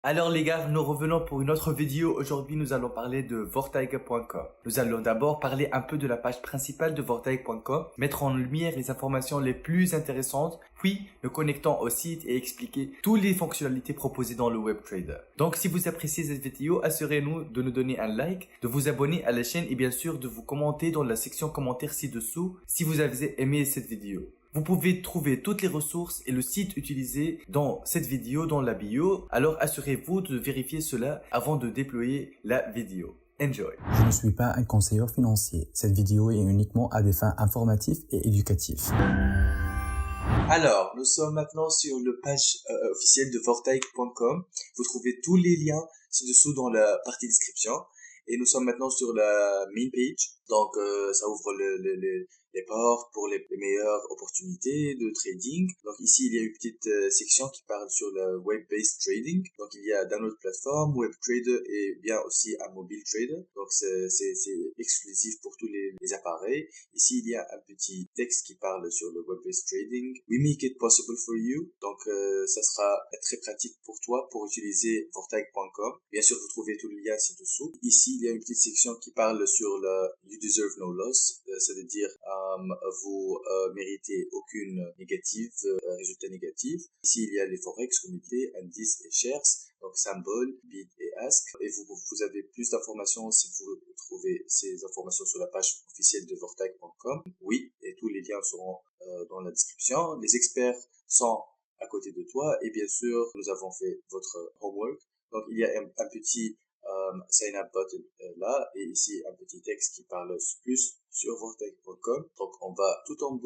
Alors les gars, nous revenons pour une autre vidéo. Aujourd'hui, nous allons parler de Vortex.com. Nous allons d'abord parler un peu de la page principale de Vortex.com, mettre en lumière les informations les plus intéressantes, puis nous connectons au site et expliquer toutes les fonctionnalités proposées dans le WebTrader. Donc si vous appréciez cette vidéo, assurez-nous de nous donner un like, de vous abonner à la chaîne et bien sûr de vous commenter dans la section commentaires ci-dessous si vous avez aimé cette vidéo. Vous pouvez trouver toutes les ressources et le site utilisé dans cette vidéo dans la bio, alors assurez-vous de vérifier cela avant de déployer la vidéo. Enjoy! Je ne suis pas un conseiller financier. Cette vidéo est uniquement à des fins informatives et éducatives. Alors, nous sommes maintenant sur la page officielle de Vortex.com. Vous trouvez tous les liens ci-dessous dans la partie description. Et nous sommes maintenant sur la main page. Donc, ça ouvre les portes pour les meilleures opportunités de trading. Donc, ici, il y a une petite section qui parle sur le web-based trading. Donc, il y a download plateforme, web trader et bien aussi un mobile trader. Donc, c'est exclusif pour tous les appareils. Ici, il y a un petit texte qui parle sur le web-based trading. We make it possible for you. Donc, ça sera très pratique pour toi pour utiliser Vortex.com. Bien sûr, vous trouvez tout le lien ci-dessous. Ici, il y a une petite section qui parle sur le You deserve no loss, c'est-à-dire vous méritez aucune résultat négatif. Ici, il y a les forex, comités, indices et shares, donc symbole, bid et ask. Et vous avez plus d'informations si vous trouvez ces informations sur la page officielle de Vortex.com. Oui, et tous les liens seront dans la description. Les experts sont à côté de toi et bien sûr, nous avons fait votre homework. Donc, il y a un petit sign up button là et ici un petit texte qui parle plus sur vortex.com. Donc on va tout en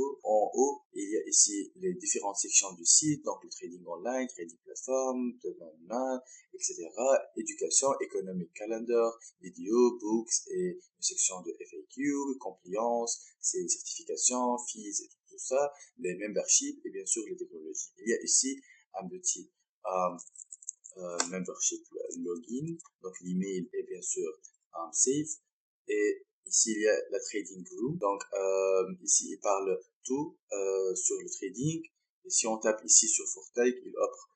haut, il y a ici les différentes sections du site, donc le trading online, trading platform, etc. Éducation, economic calendar, vidéo, books et une section de FAQ, compliance, ces certifications, fees et tout ça, les memberships et bien sûr les technologies. Il y a ici un petit membership login, donc l'email est bien sûr safe, et ici il y a la trading room, donc ici il parle tout sur le trading, et si on tape ici sur Vortex, il offre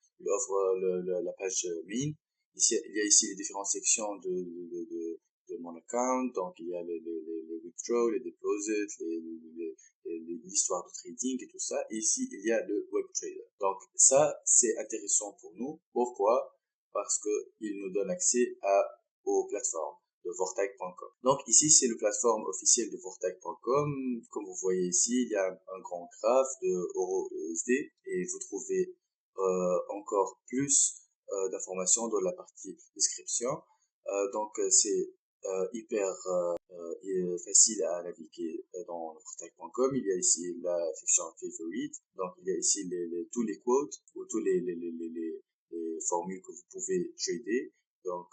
la page main. Ici il y a ici les différentes sections de mon account, donc il y a les withdrawals, les deposits, l'histoire de trading et tout ça. Et ici, il y a le web trader. Donc, ça, c'est intéressant pour nous. Pourquoi? Parce que il nous donne accès aux plateformes de Vortex.com. Donc, ici, c'est la plateforme officielle de Vortex.com. Comme vous voyez ici, il y a un grand graphe de euro USD et vous trouvez encore plus d'informations dans la partie description. Donc, c'est hyper facile à naviguer dans vortex.com. Il y a ici la section favorite, donc il y a ici tous les quotes ou tous les formules que vous pouvez trader. Donc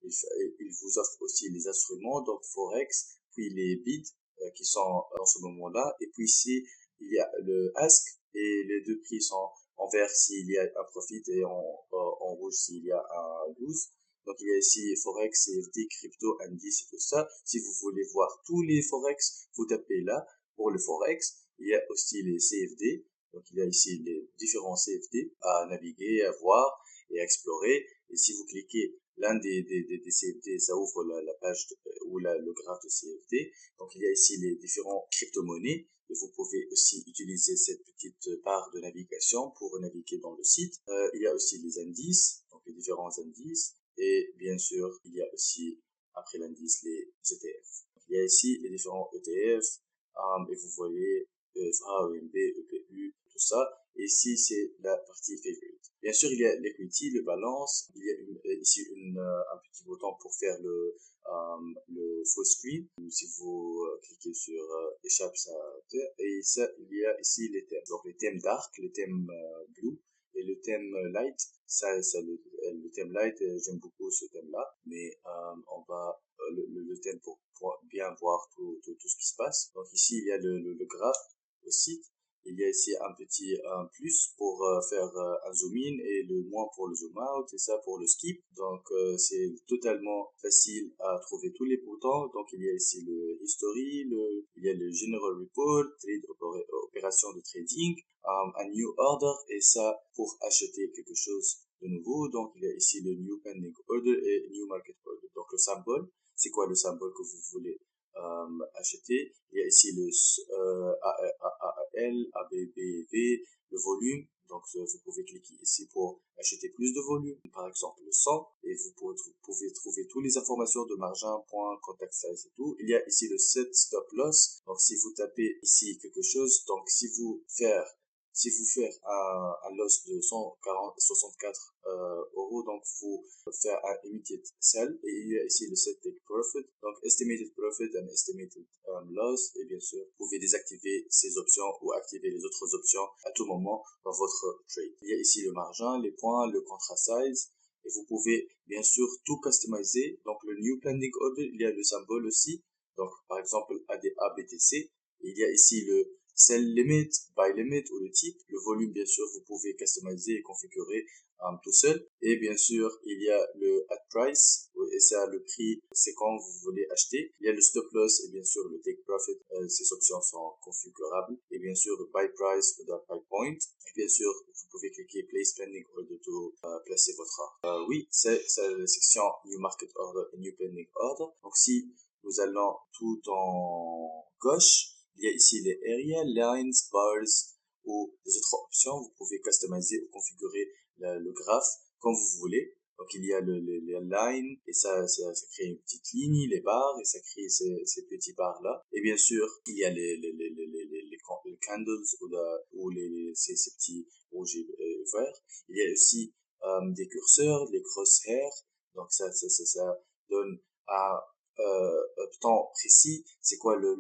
il vous offre aussi les instruments, donc forex, puis les bids qui sont en ce moment-là, et puis ici il y a le ask et les deux prix sont en vert s'il y a un profit et en rouge s'il y a un lose. Donc, il y a ici Forex, CFD, crypto, indice et tout ça. Si vous voulez voir tous les Forex, vous tapez là pour le Forex. Il y a aussi les CFD. Donc, il y a ici les différents CFD à naviguer, à voir et à explorer. Et si vous cliquez l'un des CFD, ça ouvre la page ou le graphe de CFD. Donc, il y a ici les différents crypto-monnaies. Et vous pouvez aussi utiliser cette petite barre de navigation pour naviguer dans le site. Il y a aussi les indices, donc les différents indices. Et bien sûr, il y a aussi, après l'indice, les ETF. Il y a ici les différents ETF, et vous voyez EFA, EMB, EPU, tout ça. Et ici, c'est la partie favorite. Bien sûr, il y a l'equity, le balance. Il y a ici un petit bouton pour faire le full screen. Si vous cliquez sur échappe, ça. Et ça, il y a ici les thèmes. Donc, les thèmes dark, les thèmes blue et le thème light. Le thème light, j'aime beaucoup ce thème-là, mais on va le thème pour bien voir tout ce qui se passe. Donc ici, il y a le graphe au site. Il y a ici un petit plus pour faire un zoom in et le moins pour le zoom out et ça pour le skip. Donc c'est totalement facile à trouver tous les boutons. Donc il y a ici le history, il y a le general report, opération de trading, un new order et ça pour acheter quelque chose de nouveau. Donc, il y a ici le New Pending Order et New Market Order. Donc, le symbole, c'est quoi le symbole que vous voulez acheter? Il y a ici le AAL, ABBV, le volume. Donc, vous pouvez cliquer ici pour acheter plus de volume. Par exemple, le 100. Et vous pouvez trouver toutes les informations de margin, point, contact size et tout. Il y a ici le set stop loss. Donc, si vous tapez ici quelque chose, donc si vous faites un loss de 64 euros, donc vous faire un immediate sell, et il y a ici le set take profit, donc estimated profit and estimated loss, et bien sûr vous pouvez désactiver ces options ou activer les autres options à tout moment dans votre trade. Il y a ici le margin, les points, le contract size, et vous pouvez bien sûr tout customiser. Donc le new pending order, il y a le symbole aussi, donc par exemple ADA-BTC. Il y a ici le sell limit, buy limit ou le type. Le volume, bien sûr, vous pouvez customiser et configurer tout seul. Et bien sûr, il y a le at price, et ça, le prix, c'est quand vous voulez acheter. Il y a le stop loss et bien sûr le take profit. Ces options sont configurables. Et bien sûr, le buy price ou le buy point. Et bien sûr, vous pouvez cliquer place pending order to placer votre ordre. Oui, c'est la section new market order et new pending order. Donc, si nous allons tout en gauche, il y a ici les area, lines, bars ou des autres options. Vous pouvez customiser ou configurer le graphe comme vous voulez. Donc il y a les lines et ça crée une petite ligne, les barres et ça crée ces petits barres là. Et bien sûr il y a les candles ou ces petits rouges et verts. Il y a aussi des curseurs, les crosshairs. Donc ça donne un temps précis, c'est quoi le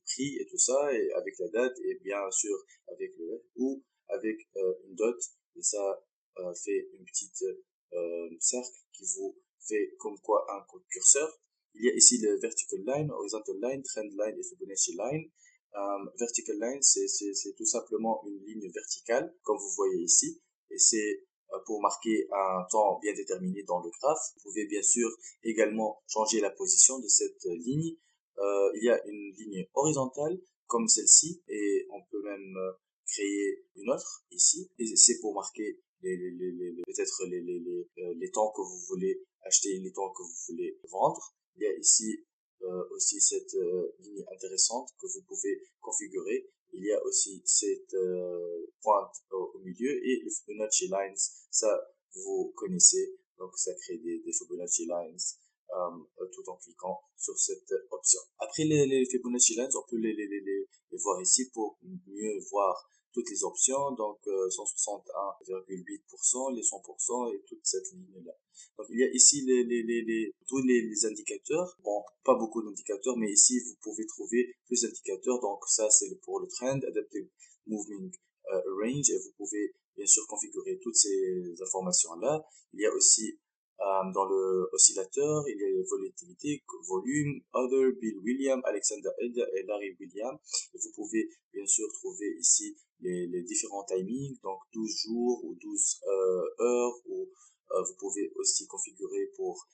prix et tout ça, et avec la date, et bien sûr avec le ou avec une dot, et ça fait une petite cercle qui vous fait comme quoi un curseur. Il y a ici le vertical line, horizontal line, trend line et Fibonacci line. Vertical line, c'est tout simplement une ligne verticale, comme vous voyez ici, et c'est pour marquer un temps bien déterminé dans le graphe. Vous pouvez bien sûr également changer la position de cette ligne. Il y a une ligne horizontale comme celle-ci et on peut même créer une autre ici. Et c'est pour marquer peut-être les temps que vous voulez acheter, les temps que vous voulez vendre. Il y a ici aussi cette ligne intéressante que vous pouvez configurer. Il y a aussi cette pointe au milieu et le Fibonacci Lines, ça vous connaissez, donc ça crée des Fibonacci Lines tout en cliquant sur cette option. Après les Fibonacci Lines, on peut les voir ici pour mieux voir toutes les options, donc 161,8%, les 100% et toute cette ligne-là. Donc il y a ici tous les indicateurs. Bon, pas beaucoup d'indicateurs, mais ici vous pouvez trouver plus d'indicateurs. Donc ça c'est pour le trend, adaptive moving range, et vous pouvez bien sûr configurer toutes ces informations-là. Il y a aussi dans le oscillateur, il y a volatilité, volume, Other, Bill Williams, Alexander Elder et Larry Williams. Et vous pouvez bien sûr trouver ici les différents timings, donc 12 jours ou 12 heures, ou vous pouvez aussi configurer pour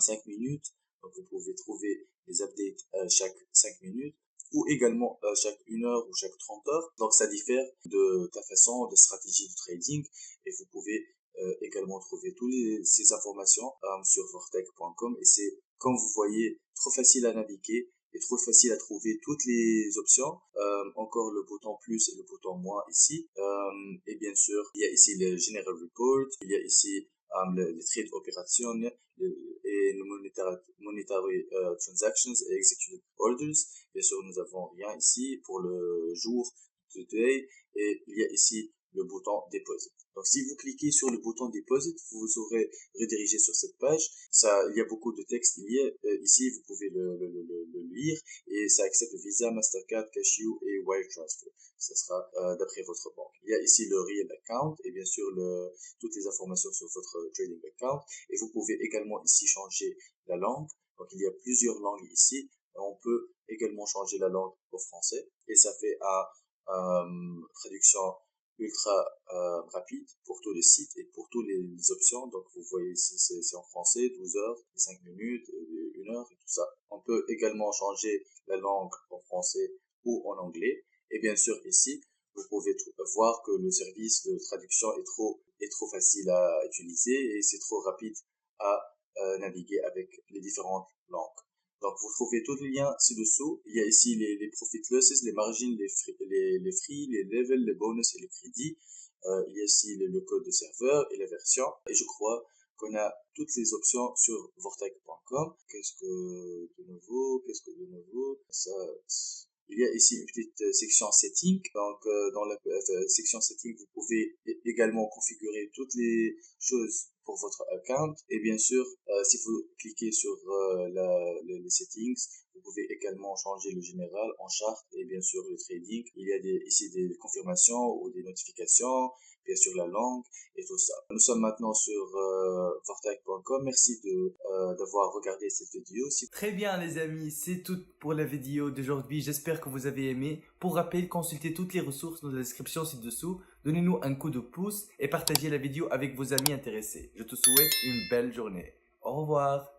5 minutes. Donc vous pouvez trouver les updates chaque 5 minutes ou également chaque 1 heure ou chaque 30 heures. Donc ça diffère de ta façon de stratégie de trading, et vous pouvez également trouver toutes ces informations sur vortec.com, et c'est, comme vous voyez, trop facile à naviguer et trop facile à trouver toutes les options. Encore le bouton plus et le bouton moins ici. Et bien sûr, il y a ici le General Report, il y a ici les trade operations et le monetary transactions et executed orders. Bien sûr, nous avons rien ici pour le jour today, et il y a ici le bouton deposit. Donc si vous cliquez sur le bouton deposit, vous serez redirigé sur cette page. Il y a beaucoup de texte ici, vous pouvez le lire, et ça accepte Visa, Mastercard, Cashew et Wire Transfer. Ça sera d'après votre banque. Il y a ici le real account et bien sûr toutes les informations sur votre trading account, et vous pouvez également ici changer la langue. Donc il y a plusieurs langues ici. On peut également changer la langue au français, et ça fait une traduction ultra rapide pour tous les sites et pour toutes les options. Donc vous voyez ici c'est en français, 12 heures, 5 minutes, 1 heure et tout ça. On peut également changer la langue en français ou en anglais. Et bien sûr ici vous pouvez voir que le service de traduction est trop facile à utiliser et c'est trop rapide à naviguer avec les différentes langues. Donc, vous trouvez tous les liens ci-dessous. Il y a ici les profit losses, les margins, les free, les levels, les bonus et les crédits. Il y a ici le code de serveur et la version. Et je crois qu'on a toutes les options sur vortex.com. Qu'est-ce que de nouveau? Il y a ici une petite section setting. Donc, dans la section setting, vous pouvez également configurer toutes les choses pour votre account. Et bien sûr, si vous cliquez sur les settings, vous pouvez également changer le général en charte et bien sûr le trading. Il y a ici des confirmations ou des notifications, bien sûr la langue et tout ça. Nous sommes maintenant sur vortex.com. Merci d'avoir regardé cette vidéo. Très bien les amis, c'est tout pour la vidéo d'aujourd'hui. J'espère que vous avez aimé. Pour rappel, consultez toutes les ressources dans la description ci-dessous. Donnez-nous un coup de pouce et partagez la vidéo avec vos amis intéressés. Je te souhaite une belle journée. Au revoir.